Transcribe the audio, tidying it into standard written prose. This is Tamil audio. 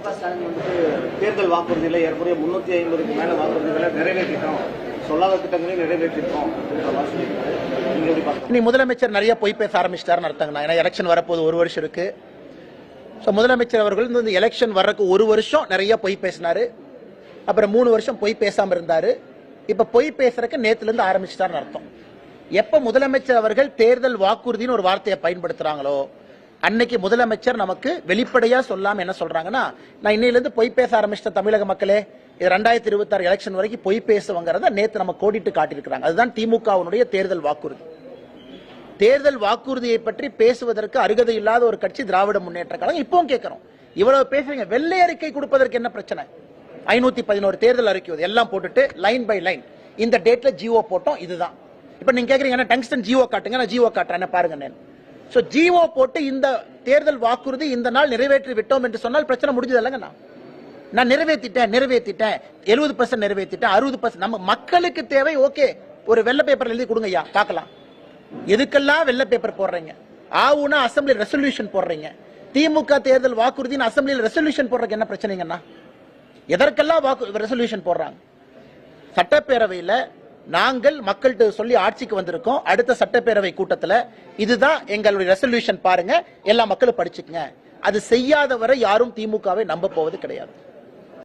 ஸ்டாலின் வந்துட்டு தேர்தல் வாக்குறுதியில் ஏற்புடைய 350க்கு மேல வாக்குறுதிகளை நிறைவேற்றிட்டோம், சொல்லாத திட்டங்களையும் நிறைவேற்றிட்டோம். இனி முதலமைச்சர் நிறைய பொய் பேச ஆரம்பிச்சிட்டாருன்னு அர்த்தங்கண்ணா. ஏன்னா எலெக்ஷன் வரப்போது 1 வருஷம் இருக்கு. முதலமைச்சர் அவர்கள் இந்த எலெக்ஷன் வர்றதுக்கு 1 வருஷம் நிறைய பொய் பேசினாரு. அப்புறம் 3 வருஷம் பொய் பேசாம இருந்தாரு. இப்ப பொய் பேசுறதுக்கு நேத்துல இருந்து ஆரம்பிச்சிட்டாருன்னு அர்த்தம். எப்ப முதலமைச்சர் அவர்கள் தேர்தல் வாக்குறுதின்னு ஒரு வார்த்தையை பயன்படுத்துறாங்களோ அன்னைக்கு முதலமைச்சர் நமக்கு வெளிப்படையா சொல்லாம என்ன சொல்றாங்கன்னா, நான் இன்னையில இருந்து பொய் பேச ஆரம்பிச்சிட்ட தமிழக மக்களே, இது 2026 எலெக்ஷன் வரைக்கும் பொய் பேசுவங்கிறத நேத்து நம்ம கோடிட்டு காட்டியிருக்கிறாங்க. அதுதான் திமுகவுடைய தேர்தல் வாக்குறுதி. தேர்தல் வாக்குறுதியை பற்றி பேசுவதற்கு அருகதை இல்லாத ஒரு கட்சி திராவிட முன்னேற்ற கழகம். இப்பவும் கேட்கிறோம், இவ்வளவு பேசுறீங்க, வெள்ளை அறிக்கை கொடுப்பதற்கு என்ன பிரச்சனை? 511 தேர்தல் அறிக்கை எல்லாம் போட்டுட்டு லைன் பை லைன் இந்த டேட்ல ஜிஓ போட்டோம். இதுதான் இப்ப நீங்க கேக்குறீங்க, டங்ஸ்டன் ஜிஓ காட்டுங்க, நான் ஜிஓ காட்டுறேன் பாருங்க. சோ ஜிஓ போட்டு இந்த தேர்தல் வாக்குறுதி இந்த நாள் நிறைவேற்றி விட்டோம் என்று சொன்னால் பிரச்சனை முடிஞ்சது இல்லைங்க. நான் நிறைவேற்றிட்டேன் 70% நிறைவேற்றிட்டேன் 60%. நம்ம மக்களுக்கு தேவை. ஓகே, ஒரு வெள்ளை பேப்பர் எழுதி கொடுங்க ஐயா பார்க்கலாம். எதுக்கெல்லாம் வெள்ளை பேப்பர் போடுறீங்க? ஆவுனா அசம்பிளி ரெசல்யூஷன் போடுறீங்க. திமுக தேர்தல் வாக்குறுதியின் அசம்பிளியில் ரெசல்யூஷன் போடுறதுக்கு என்ன பிரச்சனைங்கண்ணா? எதற்கெல்லாம் ரெசல்யூஷன் போடுறாங்க? சட்டப்பேரவையில் நாங்கள் மக்கள்கிட்ட சொல்லி ஆட்சிக்கு வந்திருக்கோம். அடுத்த சட்டப்பேரவை கூட்டத்தில் இதுதான் எங்களுடைய ரெசல்யூஷன் பாருங்க, எல்லா மக்களும் படிச்சுக்கங்க. அது செய்யாதவரை யாரும் திமுகவை நம்ப போவது கிடையாது.